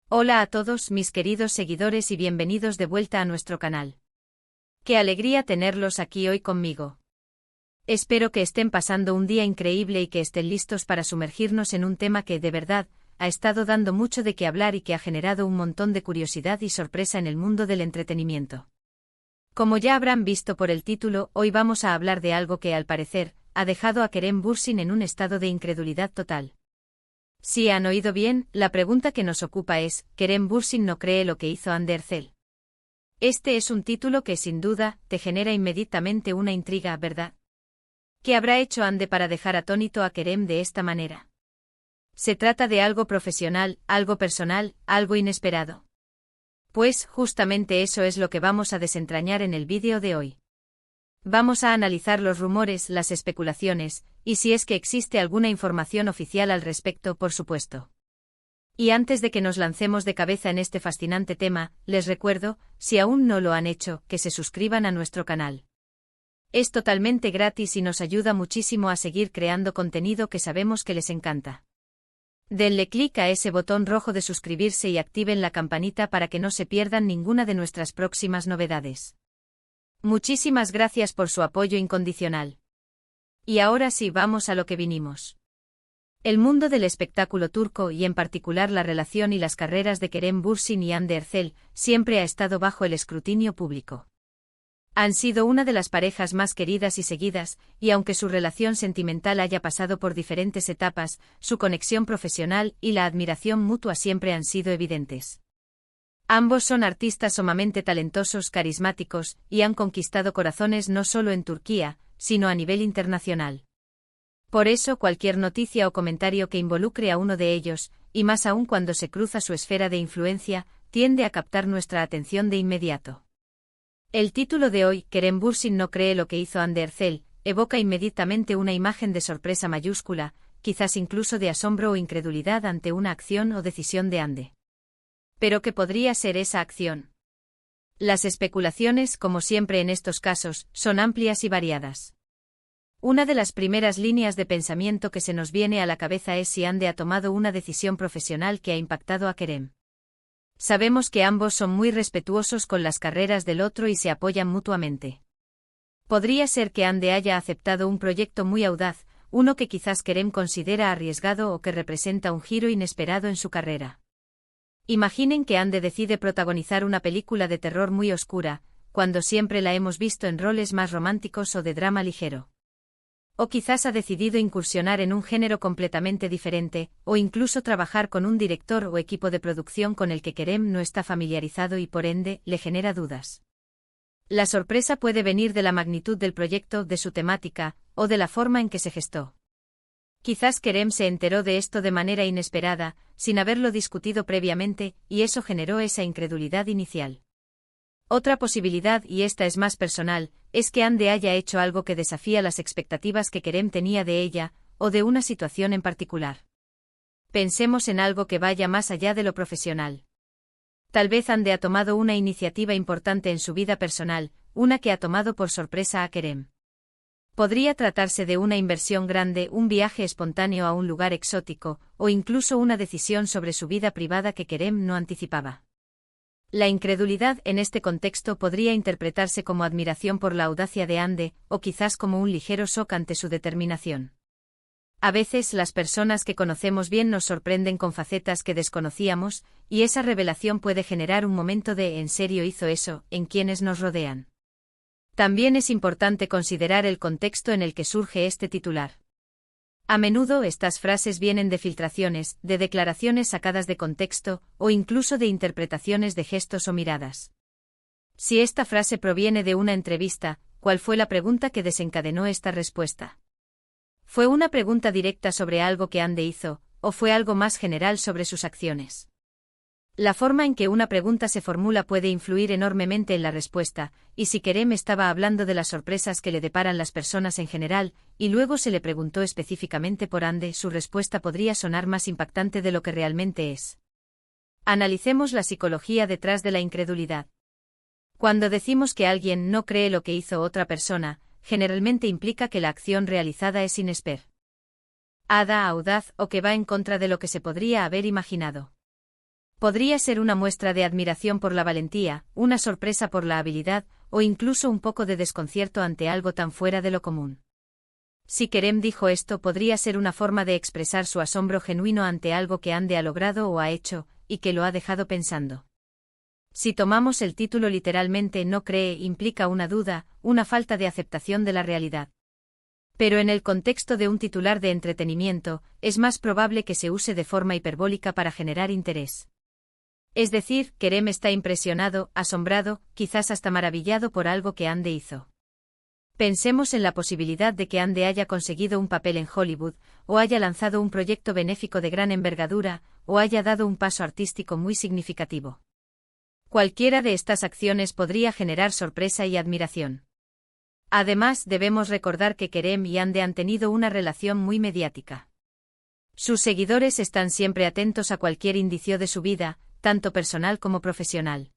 Hola a todos mis queridos seguidores y bienvenidos de vuelta a nuestro canal. Qué alegría tenerlos aquí hoy conmigo. Espero que estén pasando un día increíble y que estén listos para sumergirnos en un tema que, de verdad, ha estado dando mucho de qué hablar y que ha generado un montón de curiosidad y sorpresa en el mundo del entretenimiento. Como ya habrán visto por el título, hoy vamos a hablar de algo que, al parecer, ha dejado a Kerem Bürsin en un estado de incredulidad total. Si han oído bien, la pregunta que nos ocupa es, ¿Kerem Bürsin no cree lo que hizo Hande Erçel? Este es un título que, sin duda, te genera inmediatamente una intriga, ¿verdad? ¿Qué habrá hecho Hande para dejar atónito a Kerem de esta manera? ¿Se trata de algo profesional, algo personal, algo inesperado? Pues, justamente eso es lo que vamos a desentrañar en el vídeo de hoy. Vamos a analizar los rumores, las especulaciones, y si es que existe alguna información oficial al respecto, por supuesto. Y antes de que nos lancemos de cabeza en este fascinante tema, les recuerdo, si aún no lo han hecho, que se suscriban a nuestro canal. Es totalmente gratis y nos ayuda muchísimo a seguir creando contenido que sabemos que les encanta. Denle clic a ese botón rojo de suscribirse y activen la campanita para que no se pierdan ninguna de nuestras próximas novedades. Muchísimas gracias por su apoyo incondicional. Y ahora sí, vamos a lo que vinimos. El mundo del espectáculo turco y en particular la relación y las carreras de Kerem Bürsin y Hande Erçel siempre ha estado bajo el escrutinio público. Han sido una de las parejas más queridas y seguidas, y aunque su relación sentimental haya pasado por diferentes etapas, su conexión profesional y la admiración mutua siempre han sido evidentes. Ambos son artistas sumamente talentosos, carismáticos, y han conquistado corazones no solo en Turquía, sino a nivel internacional. Por eso cualquier noticia o comentario que involucre a uno de ellos, y más aún cuando se cruza su esfera de influencia, tiende a captar nuestra atención de inmediato. El título de hoy, Kerem Bürsin no cree lo que hizo Hande Erçel, evoca inmediatamente una imagen de sorpresa mayúscula, quizás incluso de asombro o incredulidad ante una acción o decisión de Hande. ¿Pero qué podría ser esa acción? Las especulaciones, como siempre en estos casos, son amplias y variadas. Una de las primeras líneas de pensamiento que se nos viene a la cabeza es si Hande ha tomado una decisión profesional que ha impactado a Kerem. Sabemos que ambos son muy respetuosos con las carreras del otro y se apoyan mutuamente. Podría ser que Hande haya aceptado un proyecto muy audaz, uno que quizás Kerem considera arriesgado o que representa un giro inesperado en su carrera. Imaginen que Hande decide protagonizar una película de terror muy oscura, cuando siempre la hemos visto en roles más románticos o de drama ligero. O quizás ha decidido incursionar en un género completamente diferente, o incluso trabajar con un director o equipo de producción con el que Kerem no está familiarizado y por ende, le genera dudas. La sorpresa puede venir de la magnitud del proyecto, de su temática, o de la forma en que se gestó. Quizás Kerem se enteró de esto de manera inesperada, sin haberlo discutido previamente, y eso generó esa incredulidad inicial. Otra posibilidad, y esta es más personal, es que Hande haya hecho algo que desafía las expectativas que Kerem tenía de ella, o de una situación en particular. Pensemos en algo que vaya más allá de lo profesional. Tal vez Hande ha tomado una iniciativa importante en su vida personal, una que ha tomado por sorpresa a Kerem. Podría tratarse de una inversión grande, un viaje espontáneo a un lugar exótico, o incluso una decisión sobre su vida privada que Kerem no anticipaba. La incredulidad en este contexto podría interpretarse como admiración por la audacia de Hande, o quizás como un ligero shock ante su determinación. A veces las personas que conocemos bien nos sorprenden con facetas que desconocíamos, y esa revelación puede generar un momento de ¿en serio hizo eso?, en quienes nos rodean. También es importante considerar el contexto en el que surge este titular. A menudo estas frases vienen de filtraciones, de declaraciones sacadas de contexto, o incluso de interpretaciones de gestos o miradas. Si esta frase proviene de una entrevista, ¿cuál fue la pregunta que desencadenó esta respuesta? ¿Fue una pregunta directa sobre algo que Hande hizo, o fue algo más general sobre sus acciones? La forma en que una pregunta se formula puede influir enormemente en la respuesta, y si Kerem estaba hablando de las sorpresas que le deparan las personas en general, y luego se le preguntó específicamente por Hande, su respuesta podría sonar más impactante de lo que realmente es. Analicemos la psicología detrás de la incredulidad. Cuando decimos que alguien no cree lo que hizo otra persona, generalmente implica que la acción realizada es inesperada, audaz o que va en contra de lo que se podría haber imaginado. Podría ser una muestra de admiración por la valentía, una sorpresa por la habilidad, o incluso un poco de desconcierto ante algo tan fuera de lo común. Si Kerem dijo esto, podría ser una forma de expresar su asombro genuino ante algo que Ande ha logrado o ha hecho, y que lo ha dejado pensando. Si tomamos el título literalmente, no cree implica una duda, una falta de aceptación de la realidad. Pero en el contexto de un titular de entretenimiento, es más probable que se use de forma hiperbólica para generar interés. Es decir, Kerem está impresionado, asombrado, quizás hasta maravillado por algo que Ande hizo. Pensemos en la posibilidad de que Ande haya conseguido un papel en Hollywood, o haya lanzado un proyecto benéfico de gran envergadura, o haya dado un paso artístico muy significativo. Cualquiera de estas acciones podría generar sorpresa y admiración. Además, debemos recordar que Kerem y Ande han tenido una relación muy mediática. Sus seguidores están siempre atentos a cualquier indicio de su vida, tanto personal como profesional.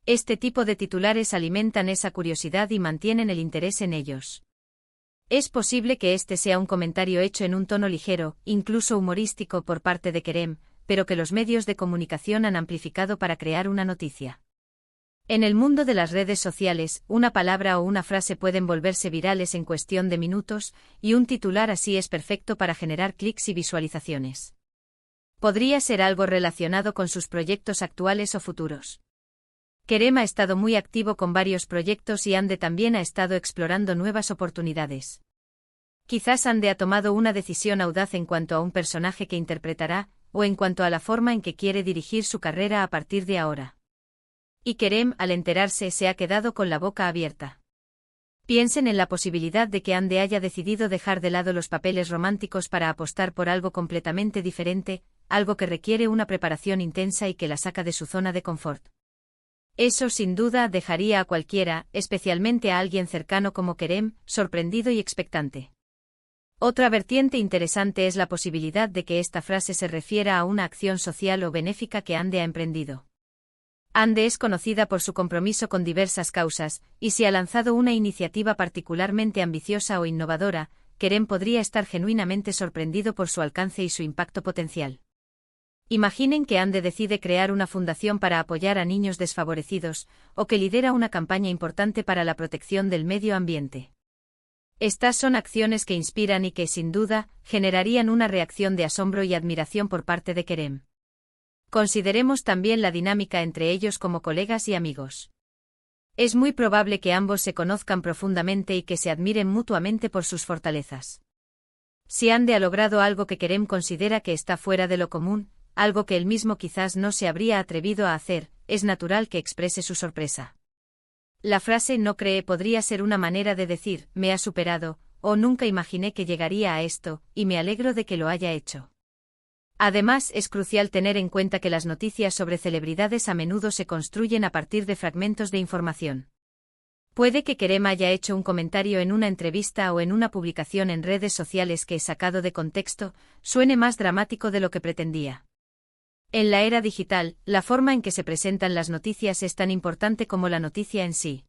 Este tipo de titulares alimentan esa curiosidad y mantienen el interés en ellos. Es posible que este sea un comentario hecho en un tono ligero, incluso humorístico por parte de Kerem, pero que los medios de comunicación han amplificado para crear una noticia. En el mundo de las redes sociales, una palabra o una frase pueden volverse virales en cuestión de minutos, y un titular así es perfecto para generar clics y visualizaciones. Podría ser algo relacionado con sus proyectos actuales o futuros. Kerem ha estado muy activo con varios proyectos y Ande también ha estado explorando nuevas oportunidades. Quizás Ande ha tomado una decisión audaz en cuanto a un personaje que interpretará, o en cuanto a la forma en que quiere dirigir su carrera a partir de ahora. Y Kerem, al enterarse, se ha quedado con la boca abierta. Piensen en la posibilidad de que Ande haya decidido dejar de lado los papeles románticos para apostar por algo completamente diferente, algo que requiere una preparación intensa y que la saca de su zona de confort. Eso sin duda dejaría a cualquiera, especialmente a alguien cercano como Kerem, sorprendido y expectante. Otra vertiente interesante es la posibilidad de que esta frase se refiera a una acción social o benéfica que Ande ha emprendido. Ande es conocida por su compromiso con diversas causas, y si ha lanzado una iniciativa particularmente ambiciosa o innovadora, Kerem podría estar genuinamente sorprendido por su alcance y su impacto potencial. Imaginen que Ande decide crear una fundación para apoyar a niños desfavorecidos, o que lidera una campaña importante para la protección del medio ambiente. Estas son acciones que inspiran y que, sin duda, generarían una reacción de asombro y admiración por parte de Kerem. Consideremos también la dinámica entre ellos como colegas y amigos. Es muy probable que ambos se conozcan profundamente y que se admiren mutuamente por sus fortalezas. Si Ande ha logrado algo que Kerem considera que está fuera de lo común, algo que él mismo quizás no se habría atrevido a hacer, es natural que exprese su sorpresa. La frase "no cree" podría ser una manera de decir "me ha superado", o "nunca imaginé que llegaría a esto, y me alegro de que lo haya hecho". Además, es crucial tener en cuenta que las noticias sobre celebridades a menudo se construyen a partir de fragmentos de información. Puede que Kerem haya hecho un comentario en una entrevista o en una publicación en redes sociales que, sacado de contexto, suene más dramático de lo que pretendía. En la era digital, la forma en que se presentan las noticias es tan importante como la noticia en sí.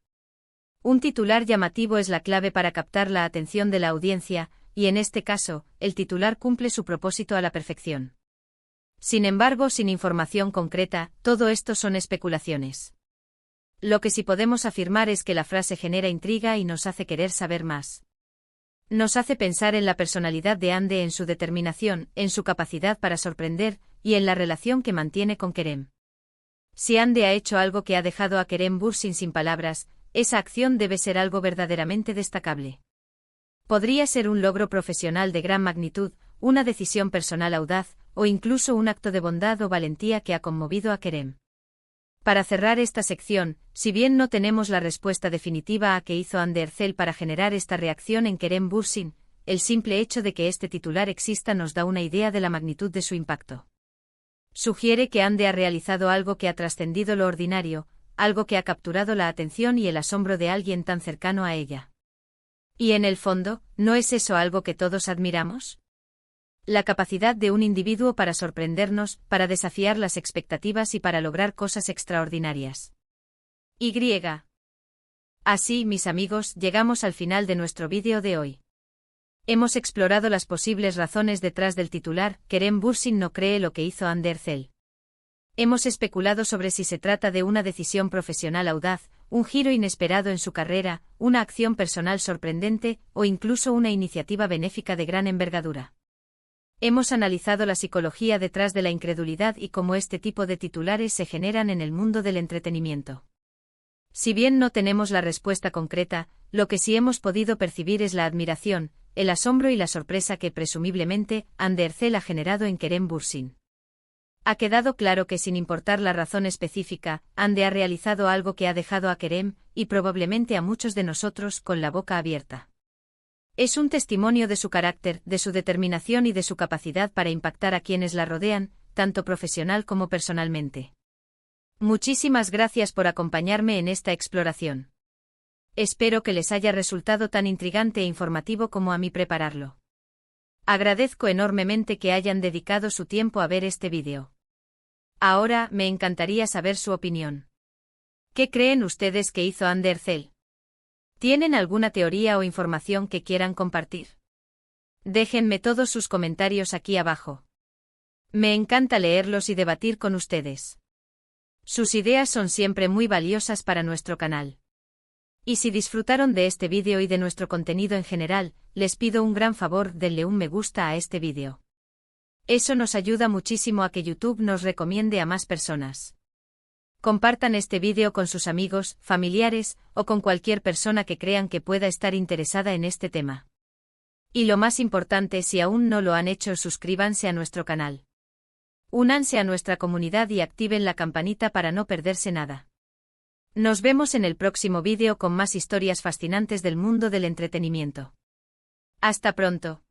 Un titular llamativo es la clave para captar la atención de la audiencia, y en este caso, el titular cumple su propósito a la perfección. Sin embargo, sin información concreta, todo esto son especulaciones. Lo que sí podemos afirmar es que la frase genera intriga y nos hace querer saber más. Nos hace pensar en la personalidad de Ande, en su determinación, en su capacidad para sorprender, y en la relación que mantiene con Kerem. Si Ande ha hecho algo que ha dejado a Kerem Bürsin sin palabras, esa acción debe ser algo verdaderamente destacable. Podría ser un logro profesional de gran magnitud, una decisión personal audaz, o incluso un acto de bondad o valentía que ha conmovido a Kerem. Para cerrar esta sección, si bien no tenemos la respuesta definitiva a qué hizo Ande Erçel para generar esta reacción en Kerem Bürsin, el simple hecho de que este titular exista nos da una idea de la magnitud de su impacto. Sugiere que Ande ha realizado algo que ha trascendido lo ordinario, algo que ha capturado la atención y el asombro de alguien tan cercano a ella. Y en el fondo, ¿no es eso algo que todos admiramos? La capacidad de un individuo para sorprendernos, para desafiar las expectativas y para lograr cosas extraordinarias. Así, mis amigos, llegamos al final de nuestro vídeo de hoy. Hemos explorado las posibles razones detrás del titular "Kerem Bürsin no cree lo que hizo Ande Erçel". Hemos especulado sobre si se trata de una decisión profesional audaz, un giro inesperado en su carrera, una acción personal sorprendente o incluso una iniciativa benéfica de gran envergadura. Hemos analizado la psicología detrás de la incredulidad y cómo este tipo de titulares se generan en el mundo del entretenimiento. Si bien no tenemos la respuesta concreta, lo que sí hemos podido percibir es la admiración, el asombro y la sorpresa que presumiblemente Andercel ha generado en Kerem Bürsin. Ha quedado claro que sin importar la razón específica, Ande ha realizado algo que ha dejado a Kerem, y probablemente a muchos de nosotros, con la boca abierta. Es un testimonio de su carácter, de su determinación y de su capacidad para impactar a quienes la rodean, tanto profesional como personalmente. Muchísimas gracias por acompañarme en esta exploración. Espero que les haya resultado tan intrigante e informativo como a mí prepararlo. Agradezco enormemente que hayan dedicado su tiempo a ver este vídeo. Ahora, me encantaría saber su opinión. ¿Qué creen ustedes que hizo Andercel? ¿Tienen alguna teoría o información que quieran compartir? Déjenme todos sus comentarios aquí abajo. Me encanta leerlos y debatir con ustedes. Sus ideas son siempre muy valiosas para nuestro canal. Y si disfrutaron de este vídeo y de nuestro contenido en general, les pido un gran favor: denle un me gusta a este vídeo. Eso nos ayuda muchísimo a que YouTube nos recomiende a más personas. Compartan este vídeo con sus amigos, familiares, o con cualquier persona que crean que pueda estar interesada en este tema. Y lo más importante, si aún no lo han hecho, suscríbanse a nuestro canal. Únanse a nuestra comunidad y activen la campanita para no perderse nada. Nos vemos en el próximo vídeo con más historias fascinantes del mundo del entretenimiento. Hasta pronto.